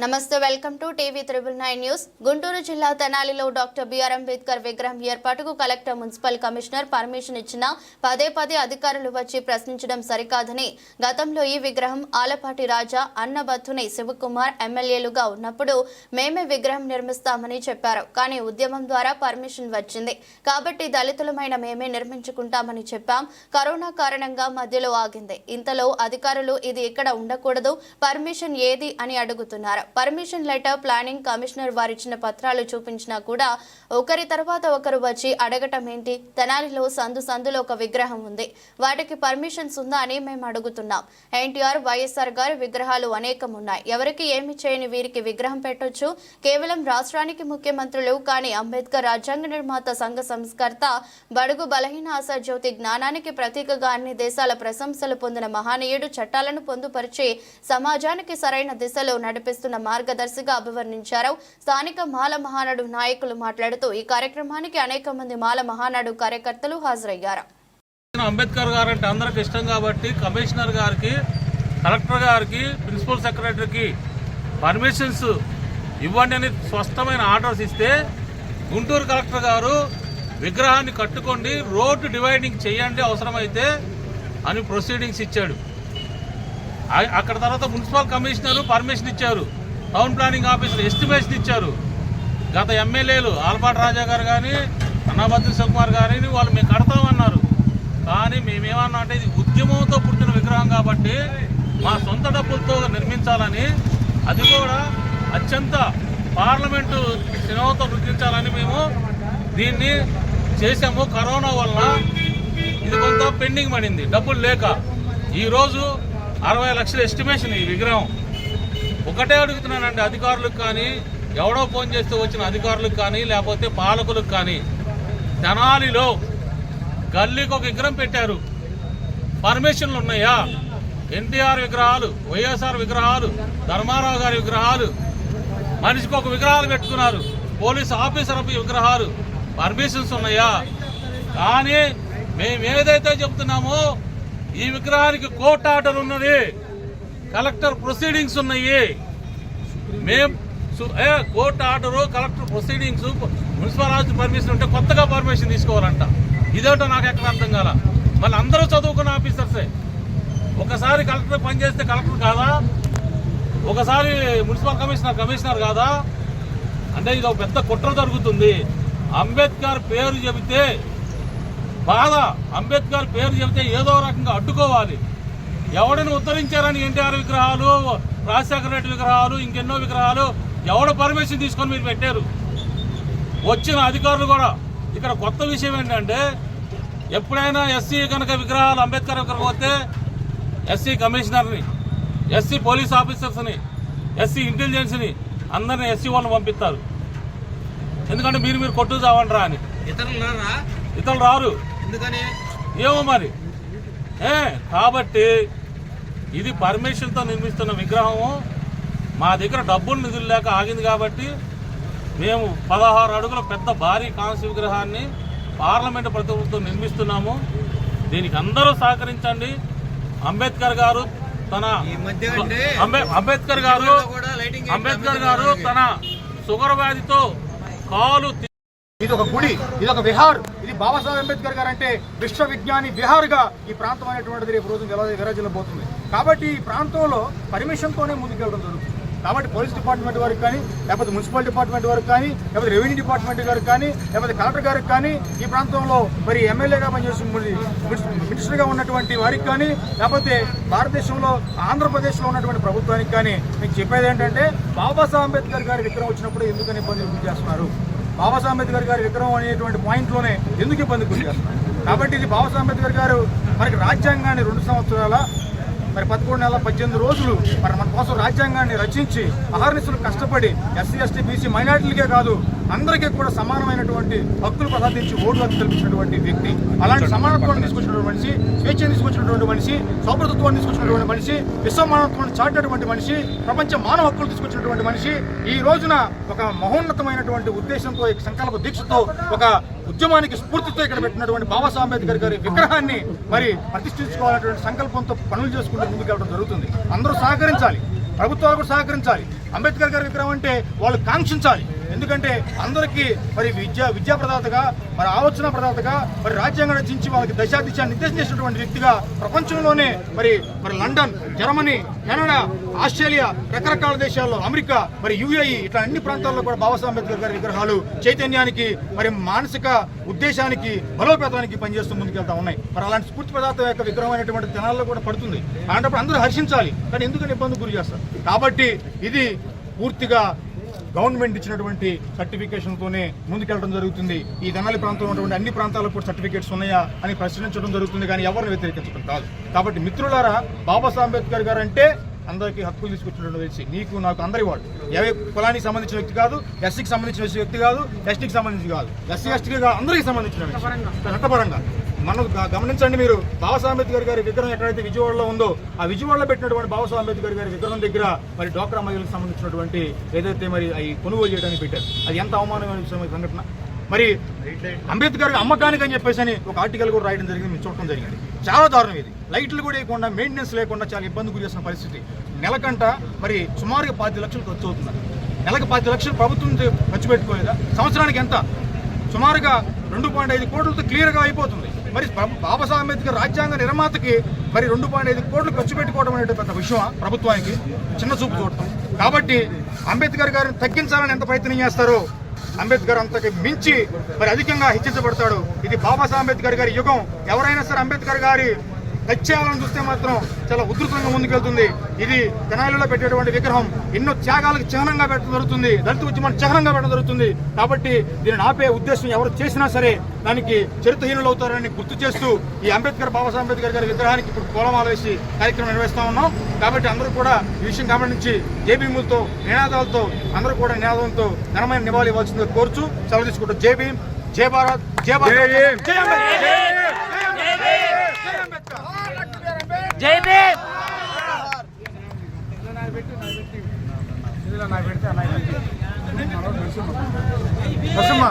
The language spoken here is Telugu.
నమస్తే welcome to TV 999 news. Guntur జిల్లా తెనాలిలో డాక్టర్ బిఆర్ అంబేద్కర్ విగ్రహం ఏర్పాటుకు కలెక్టర్ మున్సిపల్ కమిషనర్ పర్మిషన్ ఇచ్చినా పదే అధికారులు వచ్చి ప్రశ్నించడం సరికాదని, గతంలో ఈ విగ్రహం ఆలపాటి రాజా, అన్నబత్తుని శివకుమార్ ఎమ్మెల్యేలుగా ఉన్నప్పుడు మేమే విగ్రహం నిర్మిస్తామని చెప్పారు. కానీ ఉద్యమం ద్వారా పర్మిషన్ వచ్చింది కాబట్టి దళితులమైన మేమే నిర్మించుకుంటామని చెప్పాం. కరోనా కారణంగా మధ్యలో ఆగింది. ఇంతలో అధికారులు ఇది ఇక్కడ ఉండకూడదు, పర్మిషన్ ఏది అని అడుగుతున్నారు. పర్మిషన్ లెటర్ ప్లానింగ్ కమిషనర్ వారిచ్చిన పత్రాలు చూపించినా కూడా ఒకరి తర్వాత ఒకరు వచ్చి అడగటం ఏంటి? తెనాలిలో సందులో ఒక విగ్రహం ఉంది, వాటికి పర్మిషన్స్ ఉందా అని మేము అడుగుతున్నాం. ఎన్టీఆర్, వైఎస్ఆర్ గారి విగ్రహాలు అనేకం ఉన్నాయి. ఎవరికి ఏమి చేయని వీరికి విగ్రహం పెట్టొచ్చు. కేవలం రాష్ట్రానికి ముఖ్యమంత్రులు కానీ అంబేద్కర్ రాజ్యాంగ నిర్మాత, సంఘ సంస్కర్త, బడుగు బలహీన ఆశాజ్యోతి, జ్ఞానానికి ప్రతీకగా అన్ని దేశాల ప్రశంసలు పొందిన మహనీయుడు, చట్టాలను పొందుపరిచి సమాజానికి సరైన దిశలో నడిపిస్తున్న మార్గదర్శిగా అభివర్ణించారు. స్థానిక మాల మహానాడు నాయకులు మాట్లాడుతూ ఈ కార్యక్రమానికి అనేక మంది మాల మహానాడు కార్యకర్తలు హాజరయ్యారు. అంబేద్కర్ గారు అంటే అందరికి ఇష్టం కాబట్టి కమిషనర్ గారికి, కలెక్టర్ గారికి, ప్రిన్సిపల్ సెక్రటరీకి పర్మిషన్స్ ఇవ్వండి అని స్పష్టమైన ఆర్డర్స్ ఇస్తే గుంటూరు కలెక్టర్ గారు విగ్రహాన్ని కట్టుకోండి, రోడ్డు డివైడింగ్ చేయండి అవసరమైతే అని ప్రొసీడింగ్స్ ఇచ్చాడు. అక్కడ తర్వాత మున్సిపల్ కమిషనర్ పర్మిషన్ ఇచ్చారు, టౌన్ ప్లానింగ్ ఆఫీసర్ ఎస్టిమేషన్ ఇచ్చారు. గత ఎమ్మెల్యేలు ఆలపాటి రాజా గారు కానీ, అన్నబత్తుని శివకుమార్ గారిని వాళ్ళు మేము కడతామన్నారు. కానీ మేమేమన్నా అంటే ఇది ఉద్యమంతో పుట్టిన విగ్రహం కాబట్టి మా సొంత డబ్బులతో నిర్మించాలని, అది కూడా అత్యంత పార్లమెంటు సినిమాతో గుర్తించాలని మేము దీన్ని చేసాము. కరోనా వల్ల ఇది కొంత పెండింగ్ పడింది, డబ్బులు లేక. ఈరోజు 60 లక్షల ఎస్టిమేషన్ ఈ విగ్రహం. ఒకటే అడుగుతున్నానండి అధికారులకు కానీ, ఎవడో ఫోన్ చేస్తే వచ్చిన అధికారులకు కానీ, లేకపోతే పాలకులకు కానీ, తెనాలిలో గల్లీకి ఒక విగ్రహం పెట్టారు, పర్మిషన్లు ఉన్నాయా? ఎన్టీఆర్ విగ్రహాలు, వైఎస్ఆర్ విగ్రహాలు, ధర్మారావు గారి విగ్రహాలు, మనిషికి ఒక విగ్రహాలు పెట్టుకున్నారు, పోలీస్ ఆఫీసర్ విగ్రహాలు, పర్మిషన్స్ ఉన్నాయా? కానీ మేము ఏదైతే చెప్తున్నామో ఈ విగ్రహానికి కోర్టు ఆర్డర్ ఉన్నది, కలెక్టర్ ప్రొసీడింగ్స్ ఉన్నాయి. మేము court order, collector proceedings, municipal office permission ఉంటే కొత్తగా పర్మిషన్ తీసుకోవాలంట. ఇదేంటో నాకు ఎక్కడ అర్థం కాల. మళ్ళీ అందరూ చదువుకున్న ఆఫీసర్సే. ఒకసారి కలెక్టర్ పనిచేస్తే కలెక్టర్ కాదా? ఒకసారి మున్సిపల్ కమిషనర్ కాదా? అంటే ఇది ఒక పెద్ద కుట్ర జరుగుతుంది. అంబేద్కర్ పేరు చెబితే బాధ, అంబేద్కర్ పేరు చెబితే ఏదో రకంగా అడ్డుకోవాలి. ఎవడిని ఉద్ధరించారని ఎన్టీఆర్ విగ్రహాలు, రాజశేఖర రెడ్డి విగ్రహాలు, ఇంకెన్నో విగ్రహాలు ఎవడ పర్మిషన్ తీసుకొని మీరు పెట్టారు? వచ్చిన అధికారులు కూడా. ఇక్కడ కొత్త విషయం ఏంటంటే, ఎప్పుడైనా ఎస్సీ కనుక విగ్రహాలు, అంబేద్కర్ విగ్రహం వస్తే ఎస్సీ కమిషనర్ని, ఎస్సీ పోలీస్ ఆఫీసర్స్ని, ఎస్సీ ఇంటెలిజెన్స్ని, అందరినీ ఎస్సీ వాళ్ళని పంపిస్తారు. ఎందుకంటే మీరు కొట్టు చావండ్రా అని. ఇతరులు రారు, ఏమో మరి. కాబట్టి ఇది పర్మిషన్తో నిర్మిస్తున్న విగ్రహము. మా దగ్గర డబ్బులు నిధులు లేక ఆగింది కాబట్టి మేము 16 అడుగుల పెద్ద భారీ కాంస్య విగ్రహాన్ని పార్లమెంటు ప్రభుత్వం నిర్మిస్తున్నాము. దీనికి అందరూ సహకరించండి. అంబేద్కర్ గారు తన షుగర్ వ్యాధితో కాలు, ఇది ఒక గుడి, ఇది ఒక విహార్. ఇది బాబాసాహెబ్ అంబేద్కర్ గారు అంటే విశ్వవిజ్ఞాని విహార్గా ఈ ప్రాంతం అనేటువంటిది రేపు రోజు విరాజిల్లబోతుంది. కాబట్టి ఈ ప్రాంతంలో పర్మిషన్తోనే ముందుకెళ్ళడం జరుగుతుంది. కాబట్టి పోలీస్ డిపార్ట్మెంట్ వారికి కానీ, లేకపోతే మున్సిపల్ డిపార్ట్మెంట్ వారికి కానీ, లేకపోతే రెవెన్యూ డిపార్ట్మెంట్ గారికి కానీ, లేకపోతే కలెక్టర్ గారికి కానీ, ఈ ప్రాంతంలో మరి ఎమ్మెల్యేగా పనిచేసి మినిస్టర్గా ఉన్నటువంటి వారికి కానీ, లేకపోతే భారతదేశంలో ఆంధ్రప్రదేశ్లో ఉన్నటువంటి ప్రభుత్వానికి కానీ మీకు చెప్పేది ఏంటంటే, బాబాసాహెబ్ అంబేద్కర్ గారి విగ్రహం వచ్చినప్పుడు ఎందుకని ఇబ్బందులు గురి చేస్తున్నారు? బాబాసాహెబ్ అంబేద్కర్ గారి విగ్రహం అనేటువంటి పాయింట్లోనే ఎందుకు ఇబ్బంది గురి చేస్తున్నారు? కాబట్టి ఇది బాబాసాహెబ్ అంబేద్కర్ గారు మనకి రాజ్యాంగాన్ని 2 సంవత్సరాల 13 నెలల 18 రోజులు మరి మన కోసం రాజ్యాంగాన్ని రచించి అహర్నిశలు కష్టపడి ఎస్సీ, ఎస్టీ, బీసీ, మైనారిటీలకే కాదు అందరికీ కూడా సమానమైనటువంటి హక్కులు ప్రసాదించి ఓటు హక్కు కల్పించినటువంటి వ్యక్తి. అలాంటి సమానత్వాన్ని తీసుకొచ్చినటువంటి మనిషి, స్వేచ్ఛను తీసుకొచ్చినటువంటి మనిషి, సౌభ్రతత్వాన్ని తీసుకొచ్చినటువంటి మనిషి, విశ్వమానత్వాన్ని చాటినటువంటి మనిషి, ప్రపంచ మానవ హక్కులు తీసుకొచ్చినటువంటి మనిషి ఈ రోజున ఒక మహోన్నతమైనటువంటి ఉద్దేశంతో, సంకల్ప దీక్షతో, ఒక ఉద్యమానికి స్ఫూర్తితో ఇక్కడ పెట్టినటువంటి బాబాసాహెబ్ అంబేద్కర్ గారి విగ్రహాన్ని మరి ప్రతిష్ఠించుకోవాలనేటువంటి సంకల్పంతో పనులు చేసుకుంటూ ముందుకెళ్ళడం జరుగుతుంది. అందరూ సహకరించాలి, ప్రభుత్వాలు కూడా సహకరించాలి. అంబేద్కర్ గారి విగ్రహం అంటే వాళ్ళు కాంక్షించాలి. ఎందుకంటే అందరికీ మరి విద్యా ప్రదాతగా, మరి ఆలోచన ప్రదాతగా, మరి రాజ్యాంగం రచించి వాళ్ళకి దిశ నిర్దేశం చేసినటువంటి వ్యక్తిగా ప్రపంచంలోనే మరి లండన్, జర్మనీ, కెనడా, ఆస్ట్రేలియా, రకరకాల దేశాల్లో, అమెరికా, మరి యుఏఈ ఇట్లా అన్ని ప్రాంతాల్లో కూడా బాబాసాహెబ్ అంబేద్కర్ గారి విగ్రహాలు చైతన్యానికి, మరి మానసిక ఉద్దేశానికి, బలోపేతానికి పనిచేస్తూ ముందుకెళ్తా ఉన్నాయి. మరి అలాంటి స్ఫూర్తి ప్రదాత యొక్క విగ్రహం అనేటువంటి జనాల్లో కూడా పడుతుంది. అలాంటప్పుడు అందరూ హర్షించాలి, కానీ ఎందుకని ఇబ్బంది గురి చేస్తారు. కాబట్టి ఇది పూర్తిగా గవర్నమెంట్ ఇచ్చినటువంటి సర్టిఫికేషన్తోనే ముందుకెళ్ళడం జరుగుతుంది. ఈ తెనాలి ప్రాంతంలో ఉన్నటువంటి అన్ని ప్రాంతాలకు కూడా సర్టిఫికేట్స్ ఉన్నాయా అని ప్రశ్నించడం జరుగుతుంది, కానీ ఎవరిని వ్యతిరేకించడం కాదు. కాబట్టి మిత్రులారా, బాబాసాహెబ్ అంబేద్కర్ గారు అంటే అందరికీ హక్కులు తీసుకొచ్చినట్టు తెలిసి నీకు నాకు అందరి వాడు. ఏ కులానికి సంబంధించిన వ్యక్తి కాదు, ఎస్సీకి సంబంధించిన వ్యక్తి కాదు, ఎస్టీకి సంబంధించి కాదు, ఎస్సీ ఎస్టీకి కాదు, అందరికీ సంబంధించిన చట్టపరంగా. మనం గమనించండి, మీరు బాబాసాహెబ్ అంబేద్కర్ గారి విగ్రహం ఎక్కడైతే విజయవాడలో ఉందో ఆ విజయవాడలో పెట్టినటువంటి బాబాసాహెబ్ అంబేద్కర్ గారి విగ్రహం దగ్గర మరి డ్వాక్రా మహిళలకు సంబంధించినటువంటి ఏదైతే మరి అవి కొనుగోలు చేయడానికి పెట్టారు, అది ఎంత అవమానమైన సంఘటన. మరి అంబేద్కర్ అమ్మకానికి అని చెప్పేసి అని ఒక ఆర్టికల్ కూడా రాయడం జరిగింది, మీరు చూడటం జరిగింది. చాలా దారుణం ఇది. లైట్లు కూడా వేయకుండా, మెయింటెనెన్స్ లేకుండా చాలా ఇబ్బంది గురి చేసిన పరిస్థితి. నెలకంట మరి సుమారుగా 10 లక్షలు ఖర్చు అవుతున్నారు. నెలకు 10 లక్షలు ప్రభుత్వం ఖర్చు పెట్టుకోలేదా? సంవత్సరానికి ఎంత? సుమారుగా 2.5 కోట్లతో క్లియర్గా అయిపోతుంది. మరి బాబాసాహెబ్ అంబేద్కర్ రాజ్యాంగ నిర్మాతకి మరి 2.5 కోట్లు ఖర్చు పెట్టుకోవడం అనేది పెద్ద విషయం ప్రభుత్వానికి చిన్న చూపు చూడటం. కాబట్టి అంబేద్కర్ గారిని తగ్గించాలని ఎంత ప్రయత్నం చేస్తారో అంబేద్కర్ అంతకి మించి మరి అధికంగా హెచ్చించబడతాడు. ఇది బాబాసాహెబ్ అంబేద్కర్ గారి యుగం. ఎవరైనా సరే అంబేద్కర్ గారి హత్యాలను చూస్తే మాత్రం చాలా ఉధృతంగా ముందుకెళ్తుంది. ఇది తెనాలిలో పెట్టేటువంటి విగ్రహం ఎన్నో త్యాగాలకు చిహ్నంగా పెట్టడం జరుగుతుంది, దళిత ఉద్యమాన్ని చిహ్నంగా పెట్టడం జరుగుతుంది. కాబట్టి దీనిని ఆపే ఉద్దేశం ఎవరు చేసినా సరే దానికి చరిత్రహీనులు అవుతారని గుర్తు చేస్తూ ఈ బాబాసాహెబ్ అంబేద్కర్ గారి విగ్రహానికి ఇప్పుడు పూలమాల వేసి కార్యక్రమం నిర్వహిస్తా ఉన్నాం. కాబట్టి అందరూ కూడా ఈ విషయం గమనించి జేబీములతో, నినాదాలతో అందరూ కూడా నినాదంతో ఘనమైన నివాళి ఇవ్వాల్సిందిగా కోరుచు సెలవు తీసుకుంటూ జై భీమ్, జై భారత్, జై భారత్, జై అంబేద్కర్. జై భీమ్. నరసింహ